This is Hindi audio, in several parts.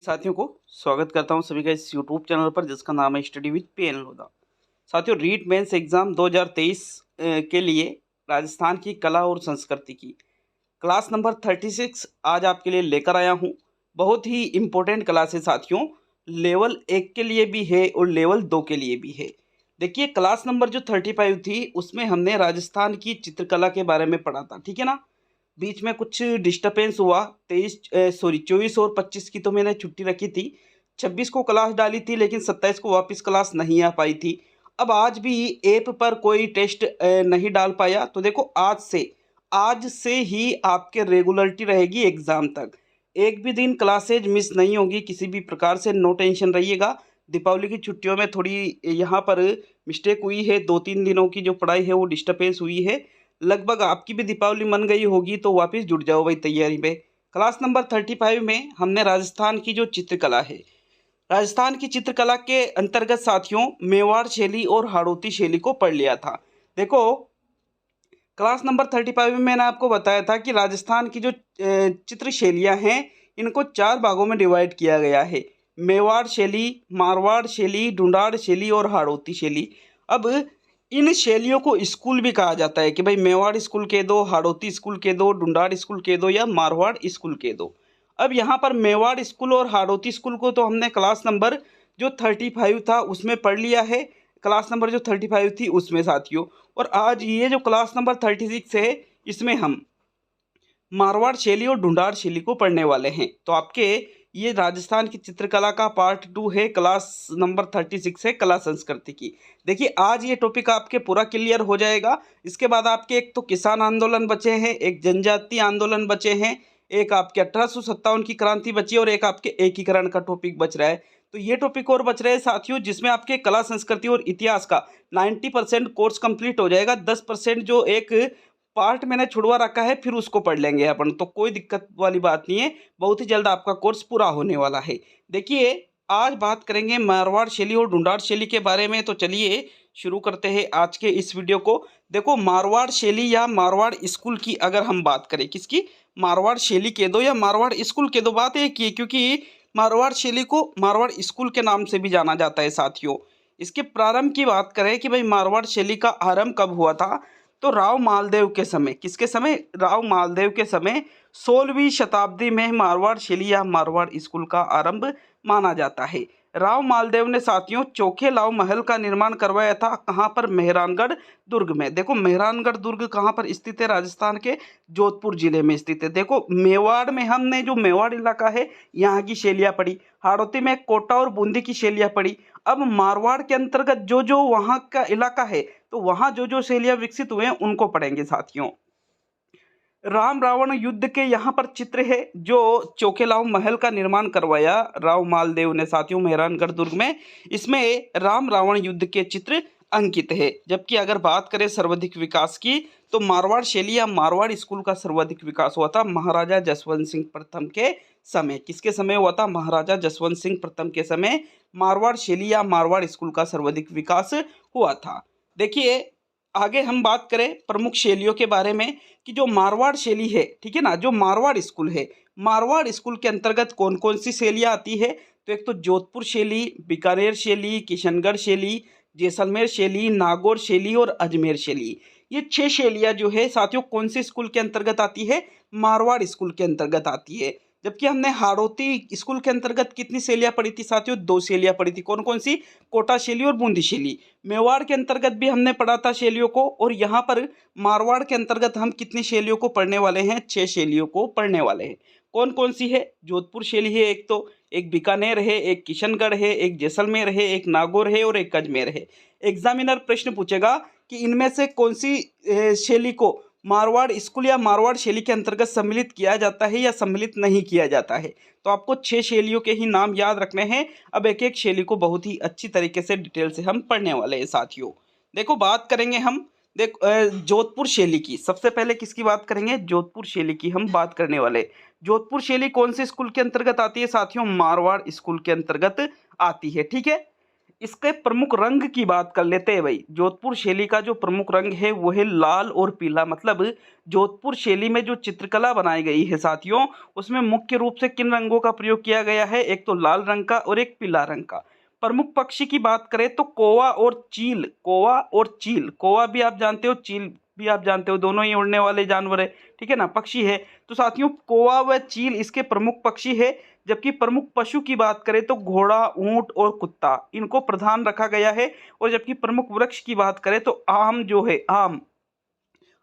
साथियों को स्वागत करता हूं सभी का इस यूट्यूब चैनल पर जिसका नाम है स्टडी विद पीएन लोधा। साथियों, रीट मेंस एग्ज़ाम 2023 के लिए राजस्थान की कला और संस्कृति की क्लास नंबर 36 आज आपके लिए लेकर आया हूं। बहुत ही इम्पोर्टेंट क्लास है साथियों, लेवल 1 के लिए भी है और लेवल 2 के लिए भी है। देखिए, क्लास नंबर जो 35 थी उसमें हमने राजस्थान की चित्रकला के बारे में पढ़ा था, ठीक है ना। बीच में कुछ डिस्टर्बेंस हुआ, 24 और 25 की तो मैंने छुट्टी रखी थी, 26 को क्लास डाली थी, लेकिन 27 को वापस क्लास नहीं आ पाई थी। अब आज भी ऐप पर कोई टेस्ट नहीं डाल पाया, तो देखो आज से ही आपके रेगुलरिटी रहेगी एग्ज़ाम तक। एक भी दिन क्लासेज मिस नहीं होगी किसी भी प्रकार से, नो टेंशन रहिएगा। दीपावली की छुट्टियों में थोड़ी यहाँ पर मिस्टेक हुई है, 2-3 दिनों की जो पढ़ाई है वो डिस्टर्बेंस हुई है। लगभग आपकी भी दीपावली मन गई होगी, तो वापस जुट जाओ भाई तैयारी में। क्लास नंबर 35 में हमने राजस्थान की जो चित्रकला है, राजस्थान की चित्रकला के अंतर्गत साथियों मेवाड़ शैली और हाड़ौती शैली को पढ़ लिया था। देखो, क्लास नंबर 35 में मैंने आपको बताया था कि राजस्थान की जो चित्र शैलियाँ हैं इनको 4 भागों में डिवाइड किया गया है। मेवाड़ शैली, मारवाड़ शैली, ढूंढाड़ शैली और हाड़ौती शैली। अब इन शैलियों को स्कूल भी कहा जाता है कि भाई मेवाड़ स्कूल के दो, हाड़ौती स्कूल के दो, ढूंढाड़ स्कूल के दो या मारवाड़ स्कूल के दो। अब यहाँ पर मेवाड़ स्कूल और हाड़ौती स्कूल को तो हमने क्लास नंबर जो 35 था उसमें पढ़ लिया है, क्लास नंबर जो 35 थी उसमें साथियों। और आज ये जो क्लास नंबर 36 है इसमें हम मारवाड़ शैली और ढूंढाड़ शैली को पढ़ने वाले हैं। तो आपके ये राजस्थान की चित्रकला का पार्ट 2 है, क्लास नंबर 36 है कला संस्कृति की। देखिए, आज ये टॉपिक आपके पूरा क्लियर हो जाएगा। इसके बाद आपके एक तो किसान आंदोलन बचे हैं, एक जनजातीय आंदोलन बचे हैं, एक आपके 1857 की क्रांति बची है और एक आपके एकीकरण का टॉपिक बच रहा है। तो ये टॉपिक और बच रहे हैं साथियों, जिसमें आपके कला संस्कृति और इतिहास का 90% कोर्स कंप्लीट हो जाएगा। 10% जो एक पार्ट मैंने छुड़वा रखा है फिर उसको पढ़ लेंगे अपन, तो कोई दिक्कत वाली बात नहीं है। बहुत ही जल्द आपका कोर्स पूरा होने वाला है। देखिए, आज बात करेंगे मारवाड़ शैली और ढूंढाड़ शैली के बारे में, तो चलिए शुरू करते हैं आज के इस वीडियो को। देखो, मारवाड़ शैली या मारवाड़ स्कूल की अगर हम बात करें, किसकी, मारवाड़ शैली के दो या मारवाड़ स्कूल के दो, बात एक ही है, क्योंकि मारवाड़ शैली को मारवाड़ स्कूल के नाम से भी जाना जाता है साथियों। इसके प्रारंभ की बात करें कि भाई मारवाड़ शैली का आरंभ कब हुआ था, तो राव मालदेव के समय, किसके समय, राव मालदेव के समय 16वीं शताब्दी में मारवाड़ शैली या मारवाड़ स्कूल का आरंभ माना जाता है। राव मालदेव ने साथियों चोखे लाव महल का निर्माण करवाया था, कहाँ पर, मेहरानगढ़ दुर्ग में। देखो, मेहरानगढ़ दुर्ग कहाँ पर स्थित है, राजस्थान के जोधपुर जिले में स्थित है। देखो, मेवाड़ में हमने जो मेवाड़ इलाका है यहाँ की शैलियाँ पढ़ी, हाड़ौती में कोटा और बूंदी की शैलियाँ पढ़ी। अब मारवाड़ के अंतर्गत जो जो वहाँ का इलाका है, तो वहाँ जो जो शैलियाँ विकसित हुए हैं उनको पढ़ेंगे साथियों। राम रावण युद्ध के यहाँ पर चित्र है, जो चोखेलाव महल का निर्माण करवाया राव मालदेव ने साथियों मेहरानगढ़ दुर्ग में। इसमें राम रावण युद्ध के चित्र अंकित है। जबकि अगर बात करें सर्वाधिक विकास की, तो मारवाड़ शैली या मारवाड़ स्कूल का सर्वाधिक विकास हुआ था महाराजा जसवंत सिंह प्रथम के समय। किसके समय हुआ था, महाराजा जसवंत सिंह प्रथम के समय मारवाड़ शैली या मारवाड़ स्कूल का सर्वाधिक विकास हुआ था। देखिए, आगे हम बात करें प्रमुख शैलियों के बारे में कि जो मारवाड़ शैली है, ठीक है ना, जो मारवाड़ स्कूल है, मारवाड़ स्कूल के अंतर्गत कौन कौन सी शैलियाँ आती है, तो एक तो जोधपुर शैली, बीकानेर शैली, किशनगढ़ शैली, जैसलमेर शैली, नागौर शैली और अजमेर शैली। ये 6 शैलियाँ जो है साथियों कौन से स्कूल के अंतर्गत आती है, मारवाड़ स्कूल के अंतर्गत आती है। जबकि हमने हाड़ौती स्कूल के अंतर्गत कितनी शैलियाँ पढ़ी थी साथियों, 2 शैलियाँ पढ़ी थी। कौन कौन सी, कोटा शैली और बूंदी शैली। मेवाड़ के अंतर्गत भी हमने पढ़ा था शैलियों को, और यहाँ पर मारवाड़ के अंतर्गत हम कितनी शैलियों को पढ़ने वाले हैं, 6 शैलियों को पढ़ने वाले हैं। कौन कौन सी है, जोधपुर शैली है एक तो, एक बीकानेर है, एक किशनगढ़ है, एक जैसलमेर है, एक नागौर है और एक अजमेर है। एग्जामिनर प्रश्न पूछेगा कि इनमें से कौन सी शैली को मारवाड़ स्कूल या मारवाड़ शैली के अंतर्गत सम्मिलित किया जाता है या सम्मिलित नहीं किया जाता है। तो आपको 6 शैलियों के ही नाम याद रखने हैं। अब एक एक शैली को बहुत ही अच्छी तरीके से डिटेल से हम पढ़ने वाले हैं साथियों। देखो, बात करेंगे हम जोधपुर शैली की। सबसे पहले किसकी बात करेंगे, जोधपुर शैली की हम बात करने वाले। जोधपुर शैली कौन से स्कूल के अंतर्गत आती है साथियों, मारवाड़ स्कूल के अंतर्गत आती है, ठीक है। इसके प्रमुख रंग की बात कर लेते हैं भाई। जोधपुर शैली का जो प्रमुख रंग है वो है लाल और पीला। मतलब जोधपुर शैली में जो चित्रकला बनाई गई है साथियों, उसमें मुख्य रूप से किन रंगों का प्रयोग किया गया है? एक तो लाल रंग का और एक पीला रंग का। प्रमुख पक्षी की बात करें तो कौवा और चील। कौवा और चील, कौवा भी आप जानते हो, चील भी आप जानते हो, दोनों ही उड़ने वाले जानवर है, ठीक है ना, पक्षी है। तो साथियों कौवा व चील इसके प्रमुख पक्षी है। जबकि प्रमुख पशु की बात करें तो घोड़ा, ऊंट और कुत्ता, इनको प्रधान रखा गया है। और जबकि प्रमुख वृक्ष की बात करें तो आम जो है,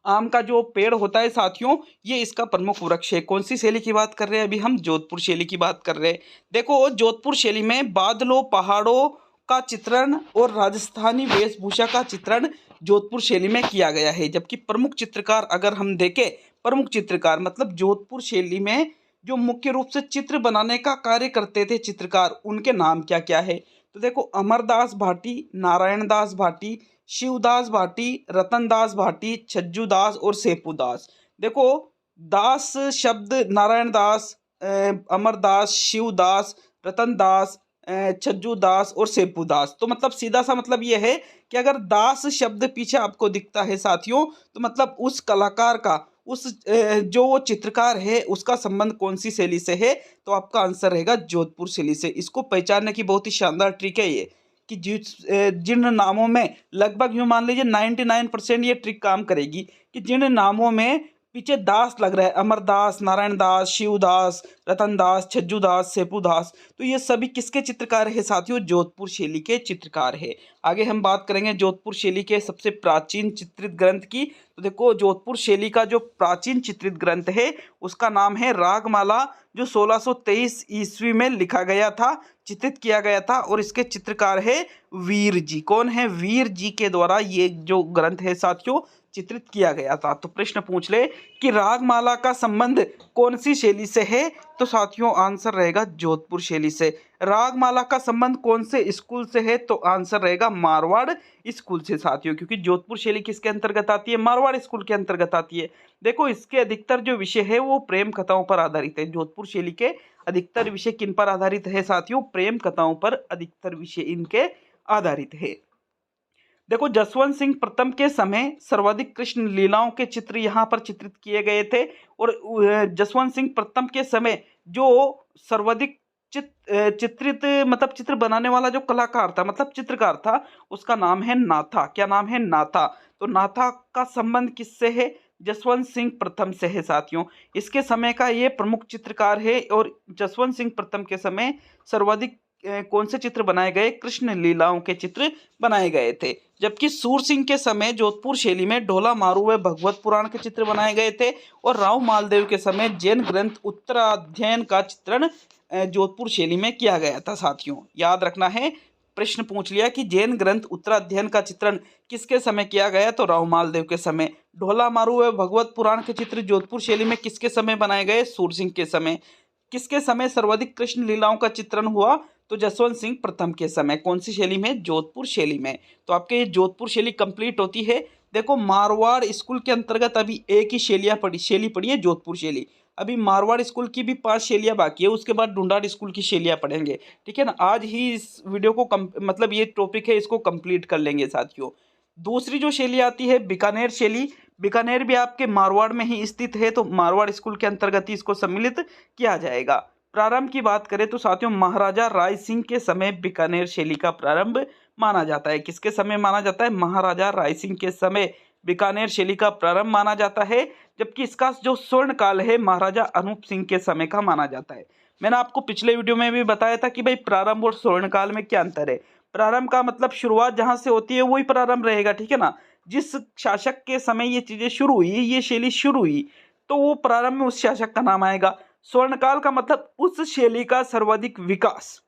आम का जो पेड़ होता है साथियों, ये इसका प्रमुख वृक्ष है। कौन सी शैली की बात कर रहे हैं? अभी हम जोधपुर शैली की बात कर रहे हैं। देखो जोधपुर शैली में बादलों, पहाड़ों का चित्रण और राजस्थानी वेशभूषा का चित्रण जोधपुर शैली में किया गया है। जबकि प्रमुख चित्रकार अगर हम देखें, प्रमुख चित्रकार मतलब जोधपुर शैली में जो मुख्य रूप से चित्र बनाने का कार्य करते थे चित्रकार, उनके नाम क्या क्या है? तो देखो अमरदास भाटी, नारायण दास भाटी, शिवदास भाटी, रतनदास भाटी, छज्जूदास और सेपुदास। देखो दास शब्द नारायण दास, अमरदास, शिवदास, रतनदास, छज्जूदास और सेपुदास। तो मतलब सीधा सा मतलब ये है कि अगर दास शब्द पीछे आपको दिखता है साथियों, तो मतलब उस कलाकार का, उस जो वो चित्रकार है उसका संबंध कौन सी शैली से है? तो आपका आंसर रहेगा जोधपुर शैली से। इसको पहचानने की बहुत ही शानदार ट्रिक है ये, कि जिन नामों में लगभग यूँ मान लीजिए 99% ये ट्रिक काम करेगी, कि जिन नामों में पीछे दास लग रहा है, अमरदास, नारायण दास, शिवदास, रतनदास, छज्जूदास, सेपुदास, तो ये सभी किसके चित्रकार है साथियों? जोधपुर शैली के चित्रकार है। आगे हम बात करेंगे जोधपुर शैली के सबसे प्राचीन चित्रित ग्रंथ की। तो देखो जोधपुर शैली का जो प्राचीन चित्रित ग्रंथ है उसका नाम है रागमाला, जो 1623 ईस्वी में लिखा गया था, चित्रित किया गया था। और इसके चित्रकार है वीर जी। कौन है? वीर जी के द्वारा ये जो ग्रंथ है साथियों चित्रित किया गया था। तो प्रश्न पूछ ले कि रागमाला का संबंध कौन सी शैली से है? तो साथियों आंसर रहेगा जोधपुर शैली से। रागमाला का संबंध कौन से स्कूल से है? तो आंसर रहेगा मारवाड़ स्कूल से साथियों, क्योंकि जोधपुर शैली किसके अंतर्गत आती है? मारवाड़ स्कूल के अंतर्गत आती है। देखो इसके अधिकतर जो विषय है वो प्रेम कथाओं पर आधारित है। जोधपुर शैली के अधिकतर विषय किन पर आधारित है साथियों? प्रेम कथाओं पर अधिकतर विषय इनके आधारित है। देखो जसवंत सिंह प्रथम के समय सर्वाधिक कृष्ण लीलाओं के चित्र यहाँ पर चित्रित किए गए थे। और जसवंत सिंह प्रथम के समय जो सर्वाधिक चित्रित मतलब चित्र बनाने वाला जो कलाकार था, मतलब चित्रकार था, उसका नाम है नाथा। क्या नाम है? नाथा। तो नाथा का संबंध किससे है? जसवंत सिंह प्रथम से है साथियों। इसके समय का ये प्रमुख चित्रकार है। और जसवंत सिंह प्रथम के समय सर्वाधिक कौन से चित्र बनाए गए? कृष्ण लीलाओं के चित्र बनाए गए थे। जबकि सूर सिंह के समय जोधपुर शैली में ढोला मारू व भगवत पुराण के चित्र बनाए गए थे। और राव मालदेव के समय जैन ग्रंथ उत्तराध्ययन का चित्रण जोधपुर शैली में किया गया था साथियों। याद रखना है, प्रश्न पूछ लिया कि जैन ग्रंथ उत्तराध्ययन का चित्रण किसके समय किया गया? तो राव मालदेव के समय। ढोला मारू व भगवत पुराण के चित्र जोधपुर शैली में किसके समय बनाए गए? सूर सिंह के समय। किसके समय सर्वाधिक कृष्ण लीलाओं का चित्रण हुआ? तो जसवंत सिंह प्रथम के समय। कौन सी शैली में? जोधपुर शैली में। तो आपके ये जोधपुर शैली कंप्लीट होती है। देखो मारवाड़ स्कूल के अंतर्गत अभी एक ही शैली पड़ी है, जोधपुर शैली। अभी मारवाड़ स्कूल की भी 5 शैलियाँ बाकी है, उसके बाद ढूंढाड़ स्कूल की शैलियाँ पढ़ेंगे, ठीक है ना। आज ही इस वीडियो को मतलब ये टॉपिक है, इसको कंप्लीट कर लेंगे साथियों। दूसरी जो शैली आती है बीकानेर शैली। बीकानेर भी आपके मारवाड़ में ही स्थित है, तो मारवाड़ स्कूल के अंतर्गत ही इसको सम्मिलित किया जाएगा। प्रारंभ की बात करें तो साथियों महाराजा राय सिंह के समय बीकानेर शैली का प्रारंभ माना जाता है। किसके समय माना जाता है? महाराजा राय सिंह के समय बीकानेर शैली का प्रारंभ माना जाता है। जबकि इसका जो स्वर्ण काल है महाराजा अनूप सिंह के समय का माना जाता है। मैंने आपको पिछले वीडियो में भी बताया था कि भाई प्रारंभ और स्वर्ण काल में क्या अंतर है। प्रारंभ का मतलब शुरुआत जहां से होती है वही प्रारंभ रहेगा, ठीक है ना। जिस शासक के समय ये चीजें शुरू हुई, ये शैली शुरू हुई, तो वो प्रारंभ में उस शासक का नाम आएगा। स्वर्णकाल का मतलब उस शैली का सर्वाधिक विकास,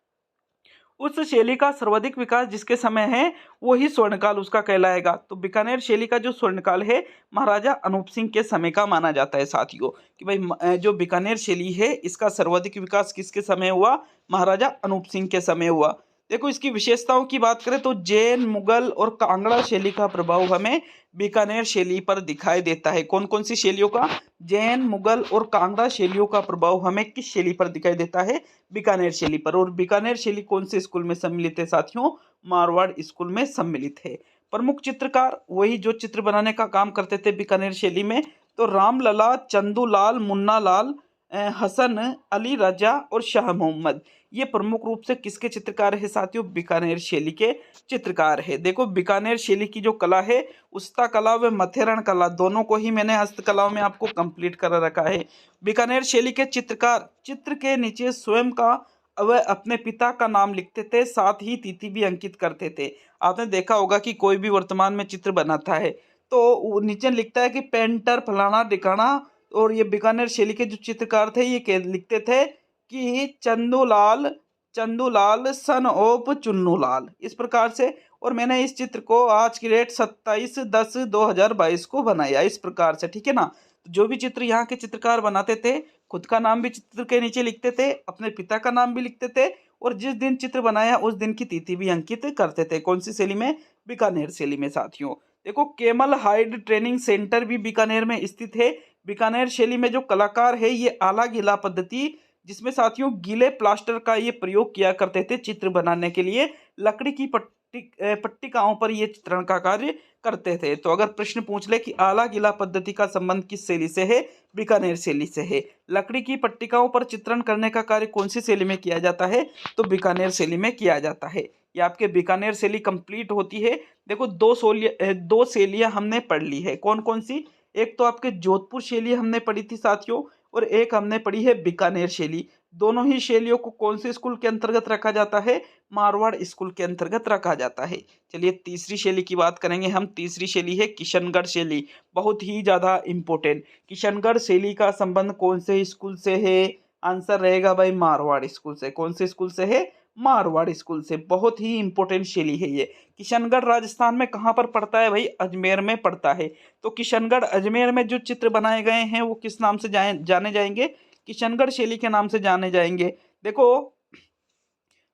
उस शैली का सर्वाधिक विकास जिसके समय है वही स्वर्णकाल उसका कहलाएगा। तो बीकानेर शैली का जो स्वर्णकाल है महाराजा अनूप सिंह के समय का माना जाता है साथियों, कि भाई जो बीकानेर शैली है इसका सर्वाधिक विकास किसके समय हुआ? महाराजा अनूप सिंह के समय हुआ। देखो इसकी विशेषताओं की बात करें तो जैन, मुगल और कांगड़ा शैली का प्रभाव हमें बीकानेर शैली पर दिखाई देता है। कौन कौन सी शैलियों का? जैन, मुगल और कांगड़ा शैलियों का प्रभाव हमें किस शैली पर दिखाई देता है? बीकानेर शैली पर। और बीकानेर शैली कौन से स्कूल में सम्मिलित है साथियों? मारवाड़ स्कूल में सम्मिलित है। प्रमुख चित्रकार वही जो चित्र बनाने का काम करते थे बीकानेर शैली में, तो रामलला, चंदूलाल, मुन्ना लाल, हसन अली रजा और शाह मोहम्मद, ये प्रमुख रूप से किसके चित्रकार है साथियों? बीकानेर शैली के चित्रकार है। देखो बीकानेर शैली की जो कला है, उस्ता कला व मथेरण कला, दोनों को ही मैंने हस्तकलाओं में आपको कंप्लीट कर रखा है। बीकानेर शैली के चित्रकार चित्र के नीचे स्वयं का वह अपने पिता का नाम लिखते थे, साथ ही तिथि भी अंकित करते थे। आपने देखा होगा कि कोई भी वर्तमान में चित्र बनाता है तो वो नीचे लिखता है कि पेंटर फलाना ढिकाना, और ये बीकानेर शैली के जो चित्रकार थे ये लिखते थे कि चंदूलाल, चंदूलाल सन ऑफ चुन्नूलाल, इस प्रकार से। और मैंने इस चित्र को आज की डेट 27/10/2022 को बनाया इस प्रकार से, ठीक है ना। तो जो भी चित्र यहाँ के चित्रकार बनाते थे, खुद का नाम भी चित्र के नीचे लिखते थे, अपने पिता का नाम भी लिखते थे, और जिस दिन चित्र बनाया उस दिन की तिथि भी अंकित करते थे। कौन सी शैली में? बीकानेर शैली में साथियों। देखो केमल हाइड ट्रेनिंग सेंटर भी बीकानेर में स्थित है। बीकानेर शैली में जो कलाकार है ये आला गीला पद्धति, जिसमें साथियों गीले प्लास्टर का ये प्रयोग किया करते थे चित्र बनाने के लिए, लकड़ी की पट्टिकाओं पर ये चित्रण का कार्य करते थे। तो अगर प्रश्न पूछ ले कि आला गीला पद्धति का संबंध किस शैली से है? बीकानेर शैली से है। लकड़ी की पट्टिकाओं पर चित्रण करने का कार्य कौन सी शैली में किया जाता है? तो बीकानेर शैली में किया जाता है। ये आपके बीकानेर शैली कंप्लीट होती है। देखो दो शैलियां हमने पढ़ ली है। कौन कौन सी? एक तो आपके जोधपुर शैली हमने पढ़ी थी साथियों, और एक हमने पढ़ी है बीकानेर शैली। दोनों ही शैलियों को कौन से स्कूल के अंतर्गत रखा जाता है? मारवाड़ स्कूल के अंतर्गत रखा जाता है। चलिए तीसरी शैली की बात करेंगे हम। तीसरी शैली है किशनगढ़ शैली, बहुत ही ज्यादा इंपॉर्टेंट। किशनगढ़ शैली का संबंध कौन से स्कूल से है? आंसर रहेगा भाई मारवाड़ स्कूल से। कौन से स्कूल से है? मारवाड़ स्कूल से। बहुत ही इंपॉर्टेंट शैली है ये। किशनगढ़ राजस्थान में कहाँ पर पड़ता है भाई? अजमेर में पड़ता है। तो किशनगढ़ अजमेर में जो चित्र बनाए गए हैं वो किस नाम से जाने जाएंगे? किशनगढ़ शैली के नाम से जाने जाएंगे। देखो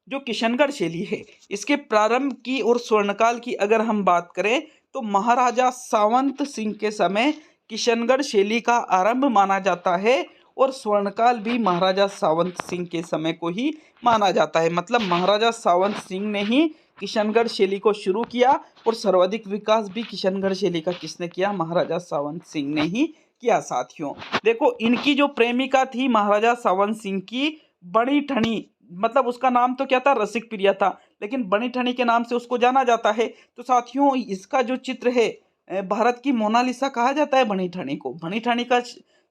जो किशनगढ़ शैली है, इसके प्रारंभ की और स्वर्णकाल की अगर हम बात करें तो महाराजा सावंत सिंह के समय किशनगढ़ शैली का आरंभ माना जाता है, और स्वर्णकाल भी महाराजा सावंत सिंह के समय को ही माना जाता है। मतलब महाराजा सावंत सिंह ने ही किशनगढ़ शैली को शुरू किया, और सर्वाधिक विकास भी किशनगढ़ शैली का किसने किया? महाराजा सावंत सिंह ने ही किया साथियों। देखो इनकी जो प्रेमिका थी महाराजा सावंत सिंह की, बड़ी ठनी, मतलब उसका नाम तो क्या था? रसिक प्रिया था, लेकिन बनी ठनी के नाम से उसको जाना जाता है। तो साथियों इसका जो चित्र है, भारत की मोनालिसा कहा जाता है बनी ठनी को। बनी ठनी का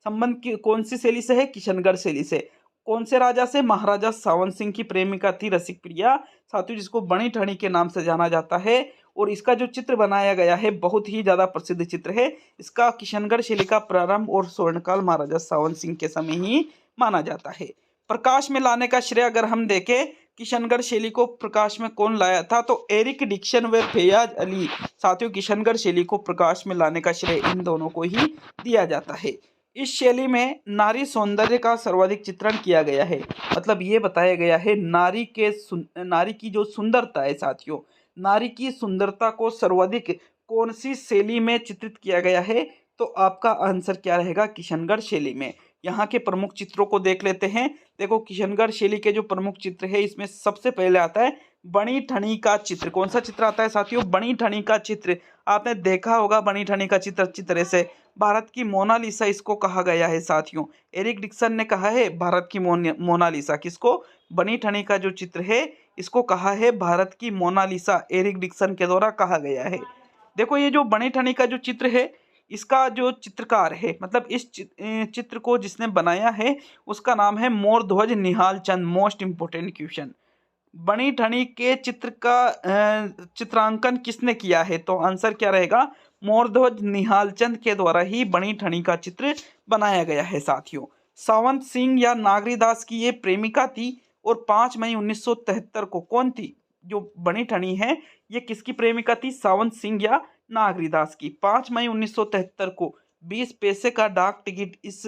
संबंध कौन सी शैली से है? किशनगढ़ शैली से। कौन से राजा से? महाराजा सावंत सिंह की प्रेमिका थी रसिक प्रिया साथियों, जिसको बनी ठनी के नाम से जाना जाता है। और इसका जो चित्र बनाया गया है बहुत ही ज्यादा प्रसिद्ध चित्र है। इसका किशनगढ़ शैली का प्रारंभ और स्वर्णकाल महाराजा सावंत सिंह के समय ही माना जाता है। प्रकाश में लाने का श्रेय अगर हम देखें, किशनगढ़ शैली को प्रकाश में कौन लाया था? तो एरिक डिक्सन व फैयाज अली साथियों, किशनगढ़ शैली को प्रकाश में लाने का श्रेय इन दोनों को ही दिया जाता है। इस शैली में नारी सौंदर्य का सर्वाधिक चित्रण किया गया है। मतलब ये बताया गया है नारी की जो सुंदरता है साथियों, नारी की सुंदरता को सर्वाधिक कौन सी शैली में चित्रित किया गया है? तो आपका आंसर क्या रहेगा? किशनगढ़ शैली में। यहाँ के प्रमुख चित्रों को देख लेते हैं। देखो किशनगढ़ शैली के जो प्रमुख चित्र है इसमें सबसे पहले आता है बनी ठनी का चित्र। कौन सा चित्र आता है साथियों? बनी ठनी का चित्र। आपने देखा होगा बनी ठनी का चित्र अच्छी तरह से। भारत की मोनालिसा इसको कहा गया है साथियों। एरिक डिक्सन ने कहा है भारत की मोनालिसा। किसको? बनी ठनी का जो चित्र है इसको कहा है भारत की मोनालिसा, एरिक डिक्सन के द्वारा कहा गया है। देखो ये जो बनी ठनी का जो चित्र है, इसका जो चित्रकार है, मतलब इस चित्र को जिसने बनाया है उसका नाम है Mordhwaj Nihal Chand. Most important question, बनी ठनी के चित्र का चित्रांकन किसने किया है? तो आंसर क्या रहेगा? मोरध्वज निहाल चंद के द्वारा ही बनी ठनी का चित्र बनाया गया है साथियों। सावंत सिंह या नागरीदास की ये प्रेमिका थी, और 5 मई 1973 को कौन थी? जो बनी ठनी है ये किसकी प्रेमिका थी? सावंत सिंह या नागरीदास की। 5 मई 1973 को 20 पैसे का डाक टिकट इस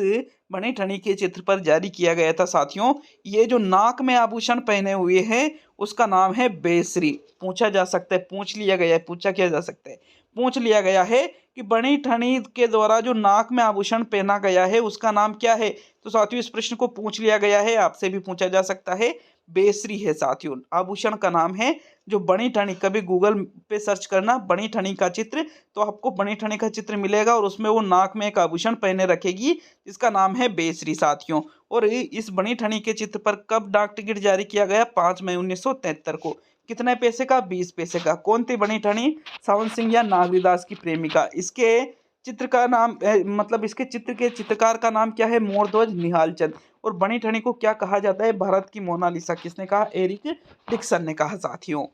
बनी ठनी के चित्र पर जारी किया गया था साथियों। ये जो नाक में आभूषण पहने हुए हैं उसका नाम है बेसरी। पूछा जा सकता है, पूछ लिया गया है, पूछा क्या जा सकता है, पूछ लिया गया है कि बनी ठनी के द्वारा जो नाक में आभूषण पहना गया है उसका नाम क्या है। तो साथियों इस प्रश्न को पूछ लिया गया है, आपसे भी पूछा जा सकता है। बेसरी है साथियों, आभूषण का नाम है जो बनी ठनी। कभी गूगल पे सर्च करना बनी ठनी का चित्र, तो आपको बनी ठनी का चित्र मिलेगा और उसमें वो नाक में एक आभूषण पहने रखेगी जिसका नाम है बेसरी साथियों। और इस बनी ठनी के चित्र पर कब डाक टिकट जारी किया गया? 5 मई 1973 को। कितने पैसे का? 20 पैसे का। कौन थी बनी ठनी? सावन सिंह या नागरीदास की प्रेमिका। इसके चित्र का नाम मतलब इसके चित्र के चित्रकार का नाम क्या है? मोरध्वज निहाल चंद। और बनी ठनी को क्या कहा जाता है? भारत की मोनालिसा। किसने कहा? एरिक डिक्सन ने कहा साथियों।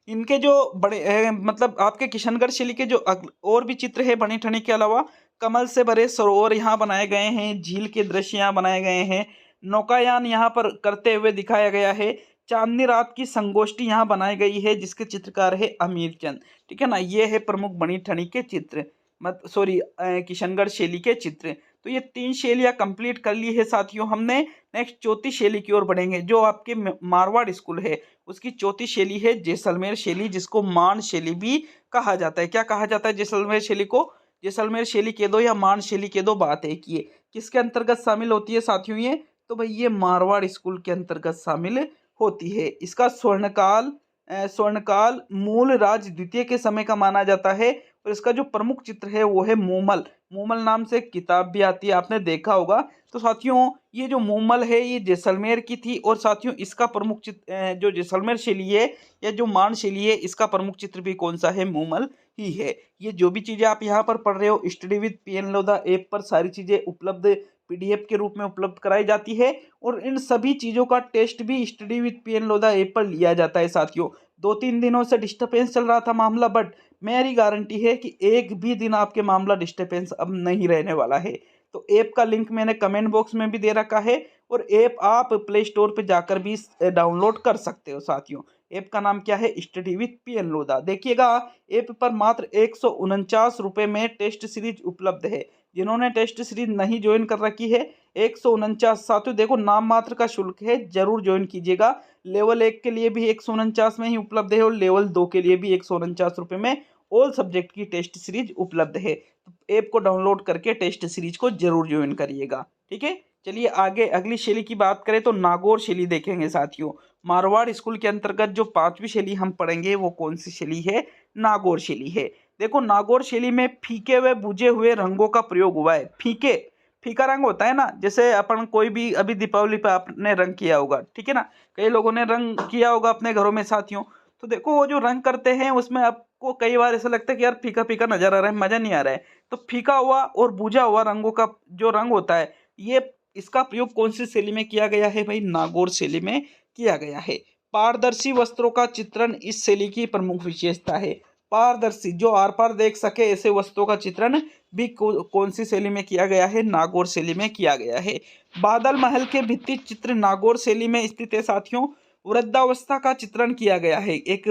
इनके जो बड़े मतलब आपके किशनगढ़ शैली के जो और भी चित्र है बनी ठनी के अलावा, कमल से भरे सरोवर यहाँ बनाए गए हैं, झील के दृश्य यहाँ बनाए गए हैं, नौकायान यहाँ पर करते हुए दिखाया गया है, चांदनी रात की संगोष्ठी यहाँ बनाई गई है जिसके चित्रकार है अमीर चंद। ठीक है ना, ये है प्रमुख बनी ठनी के चित्र, मत सॉरी किशनगढ़ शैली के चित्र। तो ये 3 शैलियाँ कंप्लीट कर ली है साथियों हमने। नेक्स्ट चौथी शैली की ओर बढ़ेंगे, जो आपके मारवाड़ स्कूल है उसकी चौथी शैली है जैसलमेर शैली, जिसको मान शैली भी कहा जाता है। क्या कहा जाता है जैसलमेर शैली को? जैसलमेर शैली कह दो या मान शैली कह दो, बात एक ही है। किसके अंतर्गत शामिल होती है साथियों ये? तो भाई ये मारवाड़ स्कूल के अंतर्गत शामिल होती है। इसका स्वर्णकाल मूल राज द्वितीय के समय का माना जाता है। और इसका जो प्रमुख चित्र है वो है मूमल। मूमल नाम से एक किताब भी आती है, आपने देखा होगा। तो साथियों ये जो मूमल है ये जैसलमेर की थी। और साथियों इसका प्रमुख चित्र जो जैसलमेर शैली है या जो मान शैली है, इसका प्रमुख चित्र भी कौन सा है? मूमल ही है। ये जो भी चीज़ें आप यहाँ पर पढ़ रहे हो, study with PN Lodha app पर सारी चीज़ें उपलब्ध पीडीएफ के रूप में उपलब्ध कराई जाती है। और इन सभी चीज़ों का टेस्ट भी study with PN Lodha app पर लिया जाता है साथियों। 2-3 दिनों से डिस्टर्बेंस चल रहा था मामला, बट मेरी गारंटी है कि एक भी दिन आपके मामला डिस्टर्बेंस अब नहीं रहने वाला है। तो ऐप का लिंक मैंने कमेंट बॉक्स में भी दे रखा है और ऐप आप प्ले स्टोर पे जाकर भी डाउनलोड कर सकते हो साथियों। ऐप का नाम क्या है? Study with PN Lodha. देखिएगा ऐप पर मात्र 149 रुपये में टेस्ट सीरीज उपलब्ध है। जिन्होंने टेस्ट सीरीज नहीं ज्वाइन कर रखी है, 149 साथियों देखो नाम मात्र का शुल्क है, जरूर ज्वाइन कीजिएगा। लेवल 1 के लिए भी 149 में ही उपलब्ध है और लेवल 2 के लिए भी 149 रुपये में ऑल सब्जेक्ट की टेस्ट सीरीज उपलब्ध है। तो ऐप को डाउनलोड करके टेस्ट सीरीज को जरूर ज्वाइन करिएगा। ठीक है, चलिए आगे अगली शैली की बात करें तो नागौर शैली देखेंगे साथियों। मारवाड़ स्कूल के अंतर्गत जो 5वीं शैली हम पढ़ेंगे वो कौन सी शैली है? नागौर शैली है। देखो नागौर शैली में फीके व बुझे हुए रंगों का प्रयोग हुआ है। फीका रंग होता है ना, जैसे अपन कोई भी अभी दीपावली पे आपने रंग किया होगा, ठीक है ना, कई लोगों ने रंग किया होगा अपने घरों में साथियों। तो देखो वो जो रंग करते हैं उसमें आपको कई बार ऐसा लगता है कि यार फीका फीका नजर आ रहा है, मजा नहीं आ रहा है। तो फीका हुआ और बुझा हुआ रंगों का जो रंग होता है, ये इसका प्रयोग कौन सी शैली में किया गया है भाई? नागौर शैली में किया गया है। पारदर्शी वस्त्रों का चित्रण इस शैली की प्रमुख विशेषता है। पारदर्शी, जो आर पार देख सके ऐसे वस्त्रों का चित्रण भी कौन सी शैली में किया गया है? नागौर शैली में किया गया है। बादल महल के भित्ति चित्र नागौर शैली में स्थित है साथियों। वृद्धावस्था का चित्रण किया गया है। एक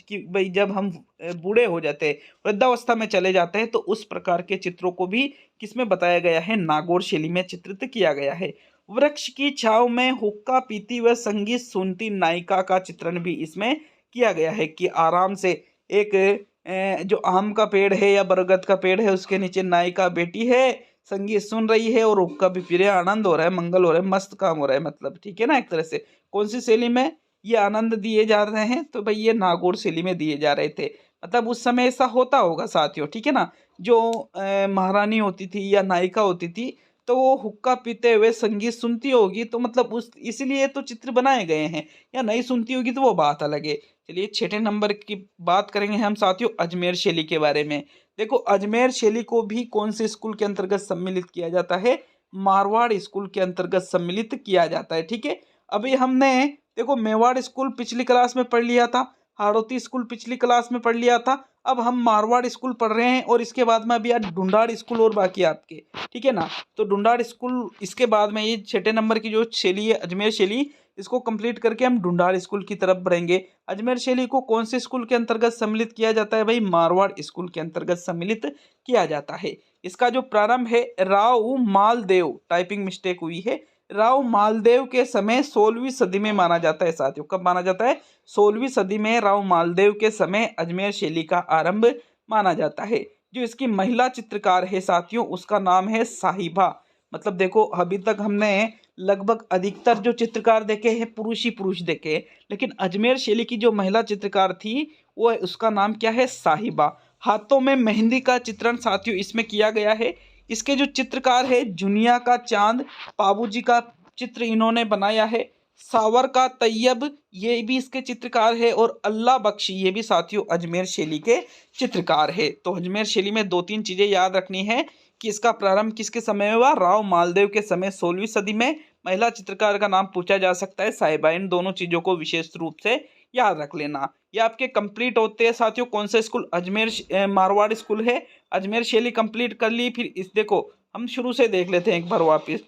कि भाई जब हम बूढ़े हो जाते हैं, वृद्धावस्था में चले जाते हैं, तो उस प्रकार के चित्रों को भी किसमें बताया गया है? नागौर शैली में चित्रित किया गया है। वृक्ष की छांव में हुक्का पीती व संगीत सुनती नायिका का चित्रण भी इसमें किया गया है कि आराम से एक जो आम का पेड़ है या बरगद का पेड़ है उसके नीचे नायिका बैठी है, संगीत सुन रही है और हुक्का भी पी रही है, आनंद हो रहा है, मंगल हो रहा है, मस्त काम हो रहा है, मतलब ठीक है ना। एक तरह से कौन सी शैली में ये आनंद दिए जा रहे हैं? तो भाई ये नागौर शैली में दिए जा रहे थे। मतलब उस समय ऐसा होता होगा साथियों, ठीक है ना। जो महारानी होती थी या नायिका होती थी तो वो हुक्का पीते हुए संगीत सुनती होगी, तो मतलब उस इसलिए तो चित्र बनाए गए हैं। या नहीं सुनती होगी तो वो बात अलग है। चलिए 6ठे नंबर की बात करेंगे हम साथियों अजमेर शैली के बारे में। देखो अजमेर शैली को भी कौन से स्कूल के अंतर्गत सम्मिलित किया जाता है? मारवाड़ स्कूल के अंतर्गत सम्मिलित किया जाता है। ठीक है, अभी हमने देखो मेवाड़ स्कूल पिछली क्लास में पढ़ लिया था, हाड़ौती स्कूल पिछली क्लास में पढ़ लिया था। अब हम मारवाड़ स्कूल पढ़ रहे हैं और इसके बाद में अभी यार ढूंढाड़ स्कूल और बाकी है आपके, ठीक है ना। तो ढूंढाड़ स्कूल इसके बाद में ये 6ठे नंबर की जो शैली है अजमेर शैली, इसको कंप्लीट करके हम ढूंढाड़ स्कूल की तरफ बढ़ेंगे। अजमेर शैली को कौन से स्कूल के अंतर्गत सम्मिलित किया जाता है भाई? मारवाड़ स्कूल के अंतर्गत सम्मिलित किया जाता है। इसका जो प्रारंभ है राव मालदेव, टाइपिंग मिस्टेक हुई है, राव मालदेव के समय 16वीं सदी में माना जाता है साथियों। कब माना जाता है? 16वीं सदी में राव मालदेव के समय अजमेर शैली का आरंभ माना जाता है। जो इसकी महिला चित्रकार है साथियों, उसका नाम है साहिबा। मतलब देखो, अभी तक हमने लगभग अधिकतर जो चित्रकार देखे हैं पुरुष ही पुरुष देखे, लेकिन अजमेर शैली की जो महिला चित्रकार थी वो उसका नाम क्या है? साहिबा। हाथों में मेहंदी का चित्रण साथियों इसमें किया गया है। इसके जो चित्रकार है जुनिया का चांद पाबूजी का चित्र इन्होंने बनाया है। सावर का तैयब ये भी इसके चित्रकार है, और अल्लाह बख्शी ये भी साथियों अजमेर शैली के चित्रकार है। तो अजमेर शैली में दो तीन चीजें याद रखनी है कि इसका प्रारंभ किसके समय में हुआ? राव मालदेव के समय 16वीं सदी में। महिला चित्रकार का नाम पूछा जा सकता है साहिबा। इन दोनों चीजों को विशेष रूप से याद रख लेना। ये आपके कंप्लीट होते हैं साथियों। कौन सा स्कूल? अजमेर मारवाड़ स्कूल है। अजमेर शैली कंप्लीट कर ली। फिर इस देखो, हम शुरू से देख लेते हैं एक बार वापिस।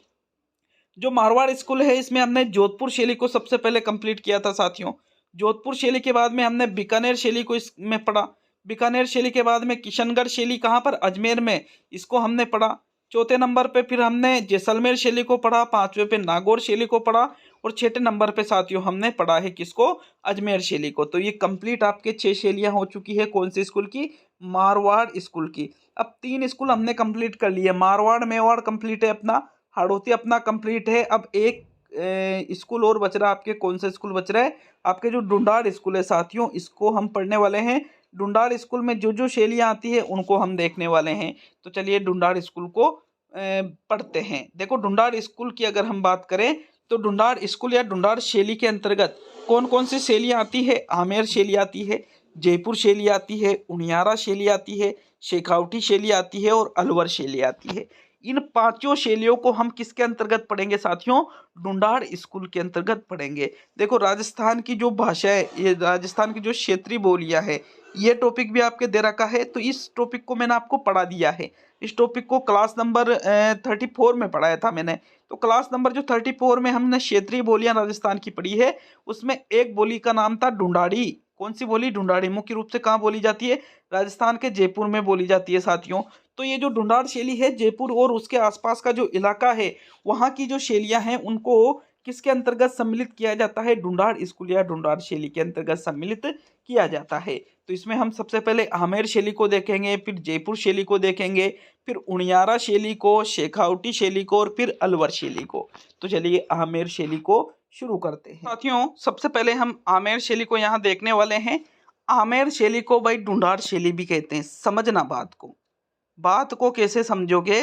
जो मारवाड़ स्कूल है इसमें हमने जोधपुर शैली को सबसे पहले कंप्लीट किया था साथियों। जोधपुर शैली के बाद में हमने बीकानेर शैली को इसमें पढ़ा। बीकानेर शैली के बाद में किशनगढ़ शैली, कहाँ पर? अजमेर में, इसको हमने पढ़ा। चौथे नंबर पे फिर हमने जैसलमेर शैली को पढ़ा। पांचवे पे नागौर शैली को पढ़ा, और छठे नंबर पे साथियों हमने पढ़ा है किसको? अजमेर शैली को। तो ये कंप्लीट आपके 6 शैलियां हो चुकी है। कौन सी स्कूल की? मारवाड़ स्कूल की। अब 3 स्कूल हमने कंप्लीट कर लिए। मारवाड़ मेवाड़ कंप्लीट है अपना, हाड़ौती अपना कंप्लीट है। अब एक स्कूल और बच रहा है आपके। कौन सा स्कूल बच रहा है? आपके जो डुंडाड़ स्कूल है साथियों, इसको हम पढ़ने वाले हैं। डुंडाड़ स्कूल में जो जो शैलियाँ आती है उनको हम देखने वाले हैं। तो चलिए डुंडाड़ स्कूल को पढ़ते हैं। देखो, डुंडाड़ स्कूल की अगर हम बात करें तो डुंडाड़ स्कूल या डुंडाड़ शैली के अंतर्गत कौन कौन सी शैलियाँ आती है? आमेर शैली आती है, जयपुर शैली आती है, उनियारा शैली आती है, शेखावटी शैली आती है, और अलवर शैली आती है। इन पांचों शैलियों को हम किसके अंतर्गत पढ़ेंगे साथियों? डुंडाड़ स्कूल के अंतर्गत पढ़ेंगे। देखो, राजस्थान की जो भाषा है, ये राजस्थान की जो क्षेत्रीय बोलियां है, ये टॉपिक भी आपके दे रखा है। तो इस टॉपिक को मैंने आपको पढ़ा दिया है। इस टॉपिक को क्लास नंबर 34 में पढ़ाया था मैंने। तो क्लास नंबर जो 34 में हमने क्षेत्रीय बोलियां राजस्थान की पढ़ी है, उसमें एक बोली का नाम था डुंडाड़ी। कौन सी बोली? डुंडाड़ी। मुख्य रूप से कहाँ बोली जाती है? राजस्थान के जयपुर में बोली जाती है साथियों। तो ये जो डुंडाड़ शैली है, जयपुर और उसके आसपास का जो इलाका है, वहाँ की जो शैलियाँ हैं उनको किसके अंतर्गत सम्मिलित किया जाता है? डुंडाड़ स्कूल या डुंडाड़ शैली के अंतर्गत सम्मिलित किया जाता है। तो इसमें हम सबसे पहले आमेर शैली को देखेंगे, फिर जयपुर शैली को देखेंगे, फिर उनियारा शैली को, शेखावटी शैली को, और फिर अलवर शैली को। तो चलिए आमेर शैली को शुरू करते हैं साथियों। सबसे पहले हम आमेर शैली को यहाँ देखने वाले हैं। आमेर शैली को भाई डुंडाड़ शैली भी कहते हैं। समझना बात को कैसे समझोगे?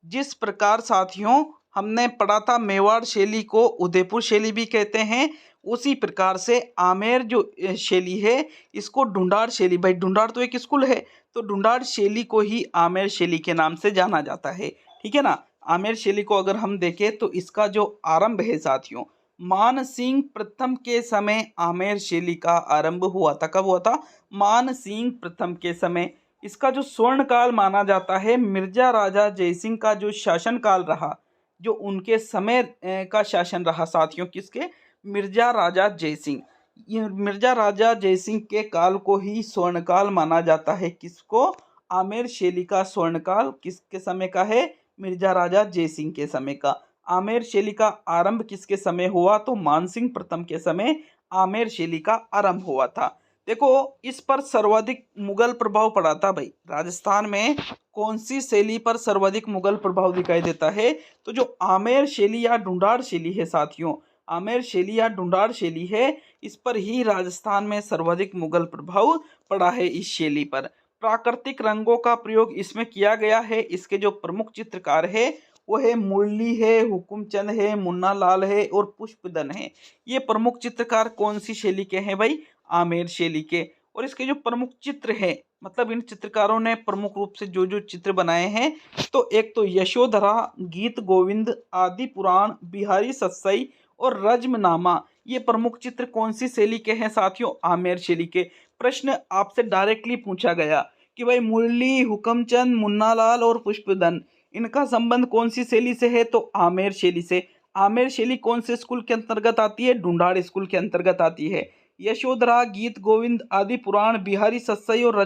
जिस प्रकार साथियों हमने पढ़ा था मेवाड़ शैली को उदयपुर शैली भी कहते हैं, उसी प्रकार से आमेर जो शैली है इसको डुंडाड़ शैली, भाई डुंडाड़ तो एक स्कूल है, तो डुंडाड़ शैली को ही आमेर शैली के नाम से जाना जाता है। ठीक है ना? आमेर शैली को अगर हम देखें तो इसका जो आरंभ है साथियों, मान सिंह प्रथम के समय आमेर शैली का आरंभ हुआ था। कब हुआ था? मान सिंह प्रथम के समय। इसका जो स्वर्ण काल माना जाता है मिर्जा राजा जयसिंह का जो शासन काल रहा, जो उनके समय का शासन रहा साथियों, किसके? मिर्जा राजा जयसिंह। ये मिर्जा राजा जयसिंह के काल को ही स्वर्ण काल माना जाता है। किसको? आमेर शैली का स्वर्ण काल किसके समय का है? मिर्जा राजा जयसिंह के समय का। आमेर शैली का आरंभ किसके समय हुआ? तो मानसिंह प्रथम के समय आमेर शैली का आरंभ हुआ था। देखो, इस पर सर्वाधिक मुगल प्रभाव पड़ा था भाई। राजस्थान में कौन सी शैली पर सर्वाधिक मुगल प्रभाव दिखाई देता है? तो जो आमेर शैली या डुंडाड़ शैली है साथियों, आमेर शैली या डुंडाड़ शैली है, इस पर ही राजस्थान में सर्वाधिक मुगल प्रभाव पड़ा है इस शैली पर। प्राकृतिक रंगों का प्रयोग इसमें किया गया है। इसके जो प्रमुख चित्रकार है वो है मुरली है, हुकुमचंद है, मुन्ना लाल है, और पुष्पदन है। ये प्रमुख चित्रकार कौन सी शैली के हैं भाई? आमेर शैली के। और इसके जो प्रमुख चित्र हैं, मतलब इन चित्रकारों ने प्रमुख रूप से जो जो चित्र बनाए हैं, तो एक तो यशोधरा, गीत गोविंद, आदि पुराण, बिहारी सत्सई और रज्मनामा, ये प्रमुख चित्र कौन सी शैली के हैं साथियों? आमेर शैली के। प्रश्न आपसे डायरेक्टली पूछा गया कि भाई मुरली, हुकमचंद, मुन्नालाल और पुष्पदन, इनका संबंध कौन सी शैली से है? तो आमेर शैली से। आमेर शैली कौन से स्कूल के अंतर्गत आती है? डुंडाड़ स्कूल के अंतर्गत आती है। यशोधरा, गीत गोविंद, आदि पुराण, बिहारी सत्सई और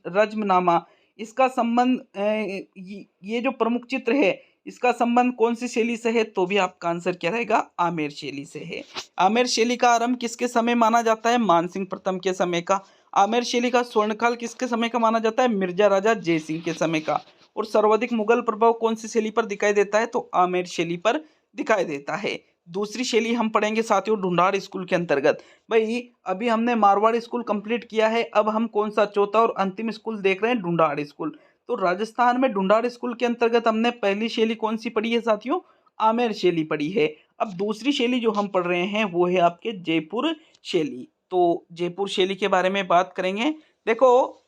रज्मनामा, इसका संबंध ये जो प्रमुख चित्र है इसका संबंध कौन सी शैली से है, तो भी आपका आंसर क्या रहेगा, आमेर शैली से है। आमेर शैली का आरंभ किसके समय माना जाता है, मानसिंह प्रथम के समय का। आमेर शैली का स्वर्णकाल किसके समय का माना जाता है, मिर्जा राजा जयसिंह के समय का। और सर्वाधिक मुगल प्रभाव कौन सी शैली पर दिखाई देता है, तो आमेर शैली पर दिखाई देता है। दूसरी शैली हम पढ़ेंगे साथियों ढूंढाड़ स्कूल के अंतर्गत। भाई अभी हमने मारवाड़ स्कूल कंप्लीट किया है, अब हम कौन सा चौथा और अंतिम स्कूल देख रहे हैं, ढूंढाड़ स्कूल। तो राजस्थान में ढूंढाड़ स्कूल के अंतर्गत हमने पहली शैली कौन सी पढ़ी है साथियों, आमेर शैली पढ़ी है। अब दूसरी शैली जो हम पढ़ रहे हैं वो है आपके जयपुर शैली। तो जयपुर शैली के बारे में बात करेंगे। देखो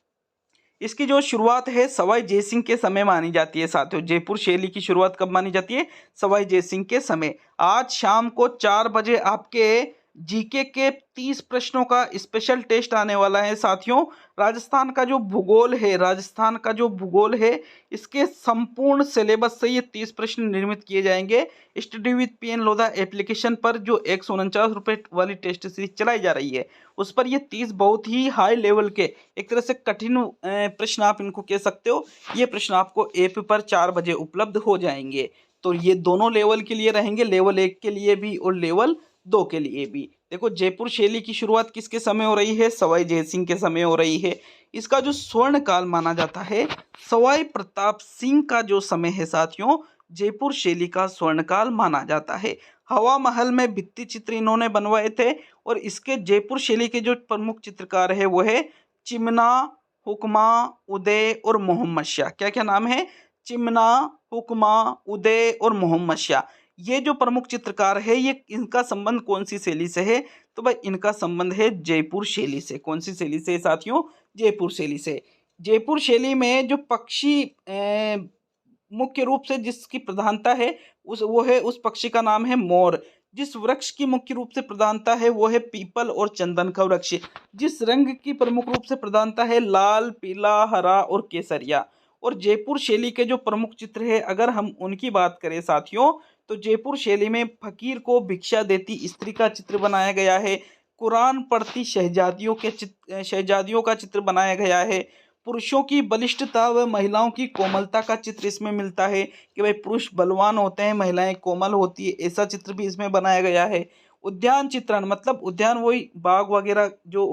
इसकी जो शुरुआत है सवाई जयसिंह के समय मानी जाती है साथियों। जयपुर शैली की शुरुआत कब मानी जाती है, सवाई जयसिंह के समय। आज शाम को 4 बजे आपके जीके के 30 प्रश्नों का स्पेशल टेस्ट आने वाला है साथियों। राजस्थान का जो भूगोल है, राजस्थान का जो भूगोल है इसके संपूर्ण सिलेबस से ये 30 प्रश्न निर्मित किए जाएंगे। Study with PN Lodha application पर जो 149 रुपये वाली टेस्ट सीरीज चलाई जा रही है उस पर ये 30 बहुत ही हाई लेवल के, एक तरह से कठिन प्रश्न आप इनको कह सकते हो। ये प्रश्न आपको ऐप पर 4 बजे उपलब्ध हो जाएंगे। तो ये दोनों लेवल के लिए रहेंगे, लेवल 1 के लिए भी और लेवल 2 के लिए भी। देखो जयपुर शैली की शुरुआत किसके समय हो रही है, सवाई जयसिंह के समय हो रही है। इसका जो स्वर्ण काल माना जाता है सवाई प्रताप सिंह का जो समय है साथियों, जयपुर शैली का स्वर्ण काल माना जाता है। हवा महल में भित्ति चित्र इन्होंने बनवाए थे। और इसके जयपुर शैली के जो प्रमुख चित्रकार है वो है चिमना, हुक्मा, उदय और मोहम्मद शाह। क्या क्या नाम है, चिमना, हुक्मा, उदय और मोहम्मद शाह। ये जो प्रमुख चित्रकार है ये इनका संबंध कौन सी शैली से है, तो भाई इनका संबंध है जयपुर शैली से। कौन सी शैली से साथियों, जयपुर शैली से। जयपुर शैली में जो पक्षी मुख्य रूप से जिसकी प्रधानता है वो है, उस पक्षी का नाम है मोर। जिस वृक्ष की मुख्य रूप से प्रधानता है वो है पीपल और चंदन का वृक्ष। जिस रंग की प्रमुख रूप से प्रधानता है लाल, पीला, हरा और केसरिया। और जयपुर शैली के जो प्रमुख चित्र है अगर हम उनकी बात करें साथियों, तो जयपुर शैली में फकीर को भिक्षा देती स्त्री का चित्र बनाया गया है। कुरान पढ़ती शहजादियों का चित्र बनाया गया है। पुरुषों की बलिष्ठता व महिलाओं की कोमलता का चित्र इसमें मिलता है कि भाई पुरुष बलवान होते हैं, महिलाएं कोमल होती है, ऐसा चित्र भी इसमें बनाया गया है। उद्यान चित्रण मतलब उद्यान वही बाग वगैरह जो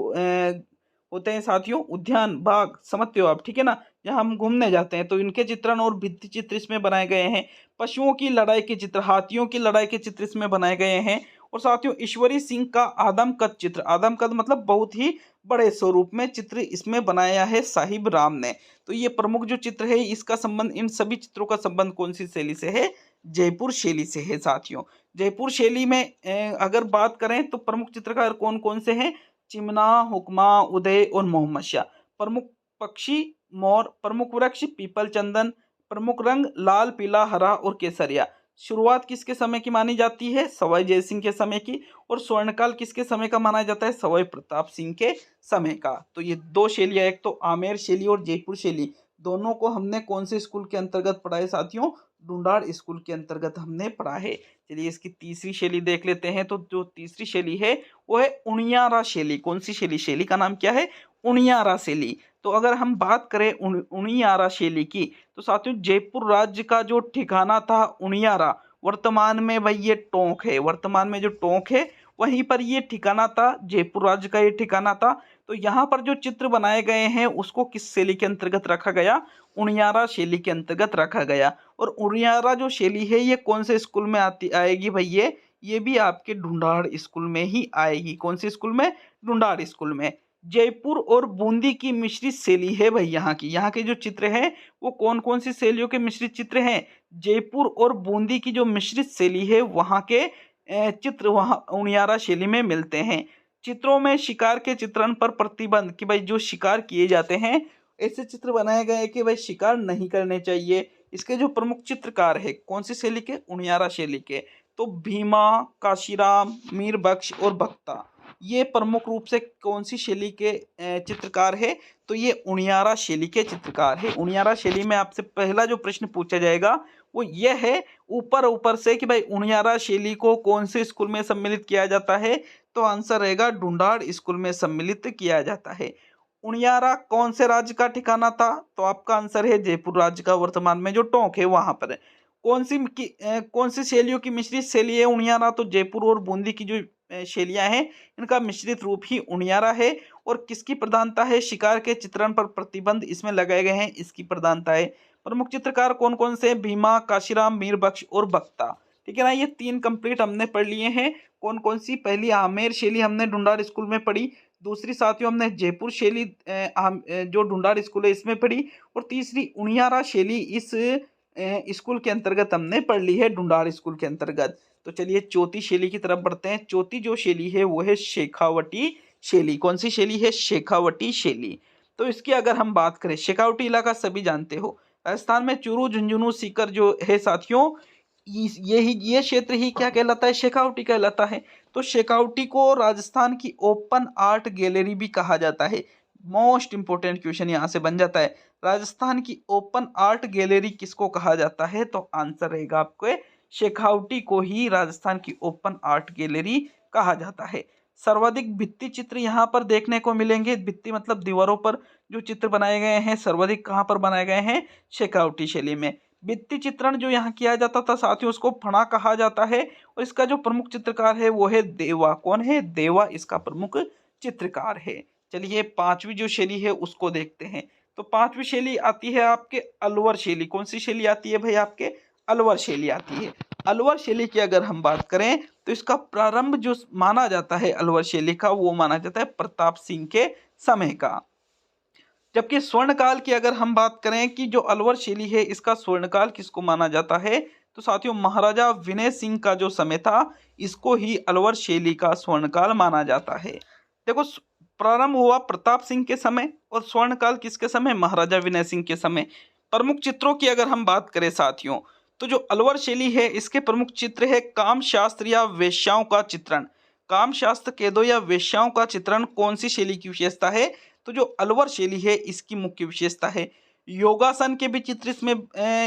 होते हैं साथियों, उद्यान बाग समझते हो आप, ठीक है ना, जहाँ हम घूमने जाते हैं, तो इनके चित्रण और भित्ति चित्र इसमें बनाए गए हैं। पशुओं की लड़ाई के चित्र, हाथियों की लड़ाई के चित्र इसमें बनाए गए हैं। और साथियों ईश्वरी सिंह का आदमकद चित्र, आदमकद मतलब बहुत ही बड़े स्वरूप में चित्र इसमें बनाया है साहिब राम ने। तो ये प्रमुख जो चित्र है इसका संबंध, इन सभी चित्रों का संबंध कौन सी शैली से है, जयपुर शैली से है साथियों। जयपुर शैली में अगर बात करें तो प्रमुख चित्रकार कौन कौन से हैं, चिमना, हुक्मा, उदय और मोहम्मद शाह। प्रमुख पक्षी मोर, प्रमुख वृक्ष पीपल चंदन, प्रमुख रंग लाल, पीला, हरा और केसरिया। शुरुआत किसके समय की मानी जाती है, सवाई जयसिंह के समय की। और स्वर्णकाल किसके समय का माना जाता है, सवाई प्रताप सिंह के समय का। तो ये दो शैलियाँ, एक तो आमेर शैली और जयपुर शैली, दोनों को हमने कौन से स्कूल के अंतर्गत पढ़ा है साथियों, ढूंढाड़ स्कूल के अंतर्गत हमने पढ़ा है। चलिए इसकी तीसरी शैली देख लेते हैं। तो जो तीसरी शैली है वो है उनियारा शैली। कौन सी शैली, शैली का नाम क्या है, उनियारा शैली। तो अगर हम बात करें उनियारा शैली की, तो साथियों जयपुर राज्य का जो ठिकाना था उनियारा, वर्तमान में भाई ये टोंक है, वर्तमान में जो टोंक है वहीं पर ये ठिकाना था, जयपुर राज्य का ये ठिकाना था। तो यहाँ पर जो चित्र बनाए गए हैं उसको किस शैली के अंतर्गत रखा गया, उनियारा शैली के अंतर्गत रखा गया। और उनियारा जो शैली है ये कौन से स्कूल में आएगी भाई, ये भी आपके ढूंढाड़ स्कूल में ही आएगी। कौन से स्कूल में, ढूंढाड़ स्कूल में। जयपुर और बूंदी की मिश्रित शैली है भाई यहाँ के जो चित्र हैं वो कौन कौन सी शैलियों के मिश्रित चित्र हैं, जयपुर और बूंदी की जो मिश्रित शैली है वहाँ के चित्र वहाँ उनियारा शैली में मिलते हैं। चित्रों में शिकार के चित्रण पर प्रतिबंध, कि भाई जो शिकार किए जाते हैं ऐसे चित्र बनाए गए कि भाई शिकार नहीं करने चाहिए। इसके जो प्रमुख चित्रकार है कौन सी शैली के, उनियारा शैली के, तो भीमा, काशीराम, मीर बख्श और भक्ता, ये प्रमुख रूप से कौन सी शैली के चित्रकार है, तो ये उनियारा शैली के चित्रकार है। उनियारा शैली में आपसे पहला जो प्रश्न पूछा जाएगा वो ये है ऊपर ऊपर से कि भाई उनियारा शैली को कौन से स्कूल में सम्मिलित किया जाता है, तो आंसर रहेगा ढूंढाड़ स्कूल में सम्मिलित किया जाता है। उनियारा कौन से राज्य का ठिकाना था? तो आपका आंसर है जयपुर राज्य का, वर्तमान में जो टोंक है वहां पर है। कौन सी शैलियों की मिश्रित शैली है उनियारा? तो जयपुर और बूंदी की जो शैलियां हैं इनका मिश्रित रूप ही उनियारा है। और किसकी प्रधानता है? शिकार के चित्रण पर प्रतिबंध इसमें लगाए गए हैं, इसकी प्रधानता है। प्रमुख चित्रकार कौन कौन से? भीमा, काशीराम, मीरबख्श और बख्ता। ठीक है ना, ये 3 कंप्लीट हमने पढ़ लिए हैं। कौन कौन सी? पहली आमेर शैली हमने ढूंढार स्कूल में पढ़ी। दूसरी साथियों हमने जयपुर शैली जो ढूंढार स्कूल है इसमें पढ़ी। और तीसरी उनियारा शैली इस स्कूल के अंतर्गत हमने पढ़ ली है, ढूंढार स्कूल के अंतर्गत। तो चलिए चौथी शैली की तरफ बढ़ते हैं। चौथी जो शैली है वो है शेखावटी शैली। कौन सी शैली है? शेखावटी शैली। तो इसकी अगर हम बात करें, शेखावटी इलाका सभी जानते हो, राजस्थान में चूरू, झुंझुनू, सीकर जो है साथियों, ये क्षेत्र ही क्या कहलाता है? शेखावटी कहलाता है। तो शेखावटी को राजस्थान की ओपन आर्ट गैलरी भी कहा जाता है। मोस्ट इंपोर्टेंट क्वेश्चन यहाँ से बन जाता है, राजस्थान की ओपन आर्ट गैलरी किसको कहा जाता है? तो आंसर रहेगा आपको शेखावटी को ही राजस्थान की ओपन आर्ट गैलरी कहा जाता है। सर्वाधिक भित्ति चित्र यहाँ पर देखने को मिलेंगे। भित्ति मतलब दीवारों पर जो चित्र बनाए गए हैं, सर्वाधिक कहाँ पर बनाए गए हैं? शेखावटी शैली में। भित्ति चित्रण जो यहाँ किया जाता था साथियों, उसको फणा कहा जाता है। और इसका जो प्रमुख चित्रकार है वो है देवा। कौन है? देवा इसका प्रमुख चित्रकार है। चलिए पांचवी जो शैली है उसको देखते हैं। तो पांचवी शैली आती है आपके अलवर शैली। कौन सी शैली आती है भाई? आपके अलवर शैली आती है। अलवर शैली की अगर हम बात करें तो इसका प्रारंभ जो माना जाता है अलवर शैली का, वो माना जाता है प्रताप सिंह के समय का। जबकि स्वर्णकाल की अगर हम बात करें कि जो अलवर शैली है इसका स्वर्णकाल किसको माना जाता है? तो साथियों महाराजा विनय सिंह का जो समय था इसको ही अलवर शैली का स्वर्णकाल माना जाता है। देखो प्रारंभ हुआ प्रताप सिंह के समय और स्वर्णकाल किसके समय? महाराजा विनय सिंह के समय। प्रमुख चित्रों की अगर हम बात करें साथियों, तो जो अलवर शैली है इसके प्रमुख चित्र है काम शास्त्र या वेश्याओं का चित्रण। काम शास्त्र कह दो या वेश्याओं का चित्रण कौन सी शैली की विशेषता है? तो जो अलवर शैली है इसकी मुख्य विशेषता है। योगासन के भी चित्र इसमें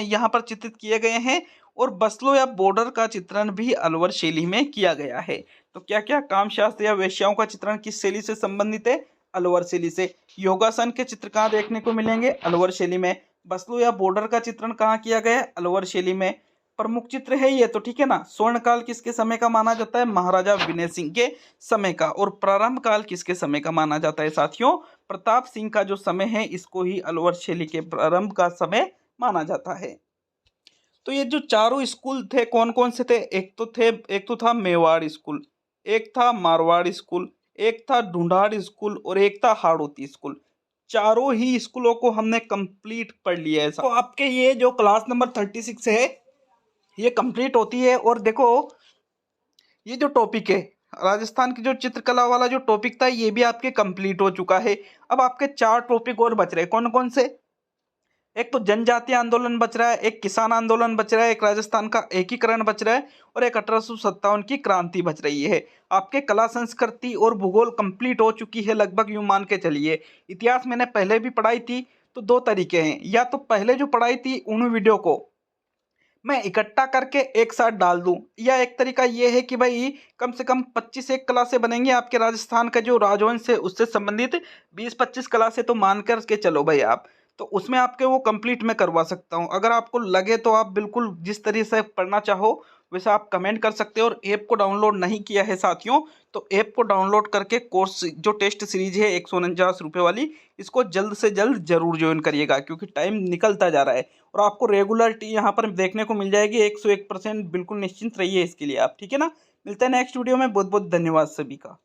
यहाँ पर चित्रित किए गए हैं। और बसलो या बॉर्डर का चित्रण भी अलवर शैली में किया गया है। तो क्या क्या? काम शास्त्र या वेश्याओं का चित्रण किस शैली से संबंधित है? अलवर शैली से। योगासन के चित्र कहाँ देखने को मिलेंगे? अलवर शैली में। बसलो या बॉर्डर का चित्रण कहाँ किया गया है? अलवर शैली में। प्रमुख चित्र है ये, तो ठीक है ना। स्वर्णकाल किसके समय का माना जाता है? महाराजा विनय सिंह के समय का। और प्रारंभ काल किसके समय का माना जाता है साथियों? प्रताप सिंह का जो समय है इसको ही अलवर शैली के प्रारंभ का समय माना जाता है। तो ये जो चारों स्कूल थे कौन कौन से थे? एक तो था मेवाड़ स्कूल, एक था मारवाड़ स्कूल, एक था ढूंढाड़ स्कूल और एक था हाड़ौती स्कूल। चारों ही स्कूलों को हमने कंप्लीट पढ़ लिया है। तो आपके ये जो क्लास नंबर 36 है ये कंप्लीट होती है। और देखो ये जो टॉपिक है राजस्थान की जो चित्रकला वाला जो टॉपिक था ये भी आपके कंप्लीट हो चुका है। अब आपके 4 टॉपिक और बच रहे। कौन कौन से? एक तो जनजातीय आंदोलन बच रहा है, एक किसान आंदोलन बच रहा है, एक राजस्थान का एकीकरण बच रहा है और एक 1857 की क्रांति बच रही है। आपके कला संस्कृति और भूगोल कंप्लीट हो चुकी है लगभग, यूं मान के चलिए। इतिहास मैंने पहले भी पढ़ाई थी। तो 2 तरीके हैं, या तो पहले जो पढ़ाई थी उन वीडियो को मैं इकट्ठा करके एक साथ डाल दूं, या एक तरीका ये है कि भाई कम से कम 25 एक क्लासें बनेंगे आपके राजस्थान का जो राजवंश है उससे संबंधित 20-25 क्लासें तो मान कर के चलो भाई आप। तो उसमें आपके वो कंप्लीट मैं करवा सकता हूं। अगर आपको लगे तो आप बिल्कुल जिस तरीके से पढ़ना चाहो वैसे आप कमेंट कर सकते हो। और ऐप को डाउनलोड नहीं किया है साथियों तो ऐप को डाउनलोड करके कोर्स जो टेस्ट सीरीज है 149 रुपये वाली, इसको जल्द से जल्द जरूर ज्वाइन करिएगा क्योंकि टाइम निकलता जा रहा है। और आपको रेगुलरिटी यहाँ पर देखने को मिल जाएगी 101%। बिल्कुल निश्चिंत रहिए इसके लिए आप, ठीक है ना। मिलते हैं नेक्स्ट वीडियो में। बहुत बहुत धन्यवाद सभी का।